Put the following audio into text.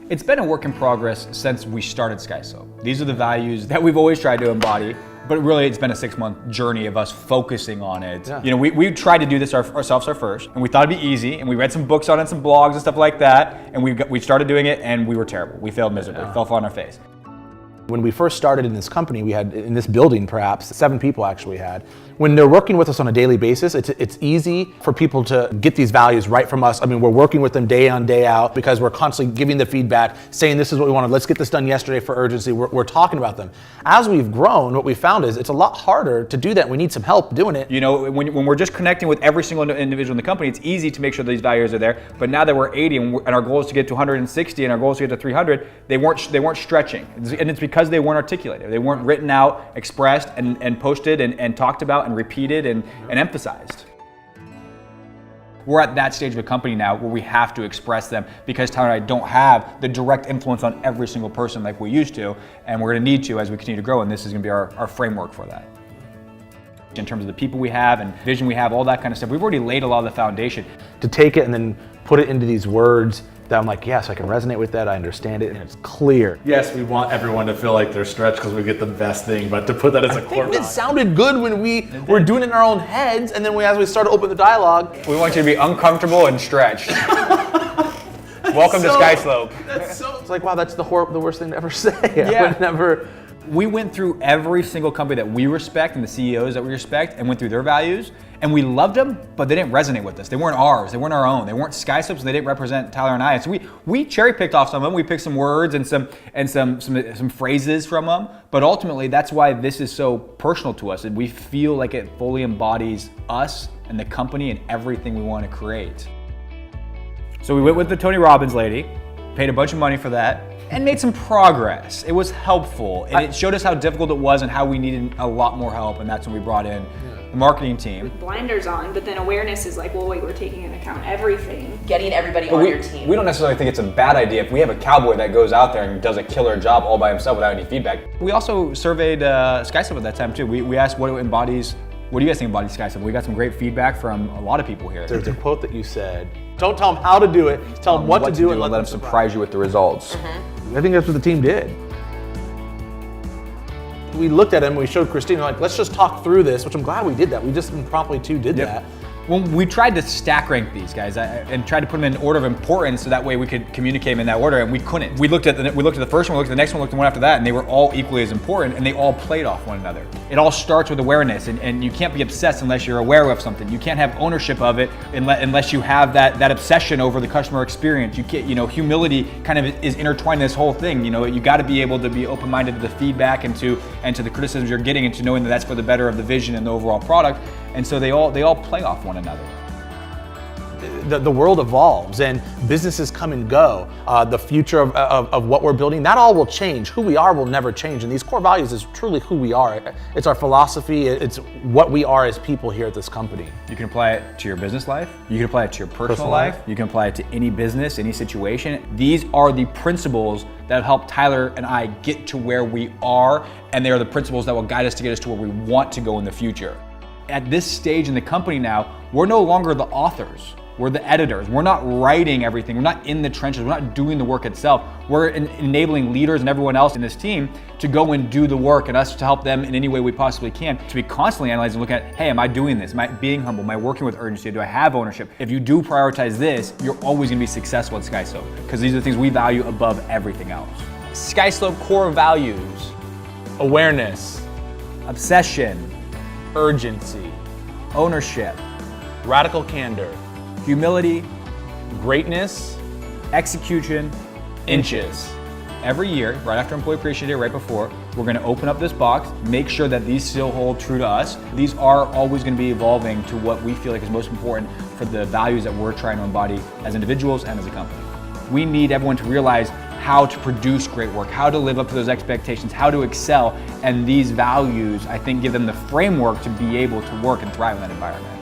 It's been a work in progress since we started SkySlope. These are the values that we've always tried to embody, but really it's been a 6-month journey of us focusing on it. Yeah. You know, we tried to do this ourselves first, and we thought it'd be easy, and we read some books on it, some blogs and stuff like that, and we started doing it, and we were terrible. We failed miserably, fell flat on our face. When we first started in this company, we had, in this building perhaps, 7 people actually had. When they're working with us on a daily basis, it's easy for people to get these values right from us. I mean, we're working with them day in, day out because we're constantly giving the feedback, saying this is what we wanted, let's get this done yesterday for urgency. We're talking about them. As we've grown, what we found is it's a lot harder to do that. We need some help doing it. You know, when we're just connecting with every single individual in the company, it's easy to make sure these values are there. But now that we're 80 and our goal is to get to 160 and our goal is to get to 300, they weren't stretching. And it's because they weren't articulated. They weren't written out, expressed, and posted and talked about and repeated and emphasized. We're at that stage of a company now where we have to express them because Tyler and I don't have the direct influence on every single person like we used to, and we're going to need to as we continue to grow, and this is going to be our framework for that. In terms of the people we have and vision we have, all that kind of stuff, we've already laid a lot of the foundation. To take it and then put it into these words that I'm like, yes, I can resonate with that, I understand it, and it's clear. Yes, we want everyone to feel like they're stretched because we get the best thing, but to put that as a core value. It sounded good when we were doing it in our own heads, and then as we started to open the dialogue. We want you to be uncomfortable and stretched. Welcome to SkySlope. It's like, wow, that's the worst thing to ever say. Yeah. I would never. We went through every single company that we respect and the CEOs that we respect and went through their values, and we loved them, but they didn't resonate with us. They weren't ours. They weren't our own. They weren't SkySlope's, and they didn't represent Tyler and I. So we cherry picked off some of them. We picked some words and some phrases from them, but ultimately that's why this is so personal to us, and we feel like it fully embodies us and the company and everything we want to create. So we went with the Tony Robbins lady, paid a bunch of money for that, and made some progress. It was helpful, and it showed us how difficult it was and how we needed a lot more help, and that's when we brought in the marketing team. Blinders on, but then awareness is like, well, wait, we're taking into account everything. Getting everybody on your team. We don't necessarily think it's a bad idea if we have a cowboy that goes out there and does a killer job all by himself without any feedback. We also surveyed SkySlope at that time too. We asked what do you guys think embodies SkySlope? We got some great feedback from a lot of people here. There's a quote that you said, don't tell them how to do it, tell them what to do and let them surprise you with the results. I think that's what the team did. We looked at him, we showed Christine, like, let's just talk through this, which I'm glad we did that. We just promptly too did that. When we tried to stack rank these guys and tried to put them in order of importance so that way we could communicate them in that order, and we couldn't. We looked at the first one, we looked at the next one, we looked at the one after that, and they were all equally as important, and they all played off one another. It all starts with awareness, and you can't be obsessed unless you're aware of something. You can't have ownership of it unless you have that obsession over the customer experience. You can't, humility kind of is intertwined in this whole thing. You got to be able to be open-minded to the feedback and to the criticisms you're getting, and to knowing that that's for the better of the vision and the overall product. And so they all play off one another. The world evolves and businesses come and go. The future of what we're building, that all will change. Who we are will never change. And these core values is truly who we are. It's our philosophy. It's what we are as people here at this company. You can apply it to your business life. You can apply it to your personal life. You can apply it to any business, any situation. These are the principles that have helped Tyler and I get to where we are. And they are the principles that will guide us to get us to where we want to go in the future. At this stage in the company now, we're no longer the authors. We're the editors. We're not writing everything. We're not in the trenches. We're not doing the work itself. We're enabling leaders and everyone else in this team to go and do the work, and us to help them in any way we possibly can, to be constantly analyzing and looking at, hey, am I doing this? Am I being humble? Am I working with urgency? Do I have ownership? If you do prioritize this, you're always going to be successful at SkySlope, because these are the things we value above everything else. SkySlope core values: Awareness, obsession, urgency, ownership, radical candor, humility, greatness, execution, inches. Every year, right after Employee Appreciation Day, right before, we're going to open up this box, make sure that these still hold true to us. These are always going to be evolving to what we feel like is most important for the values that we're trying to embody as individuals and as a company. We need everyone to realize how to produce great work, how to live up to those expectations, how to excel, and these values, I think, give them the framework to be able to work and thrive in that environment.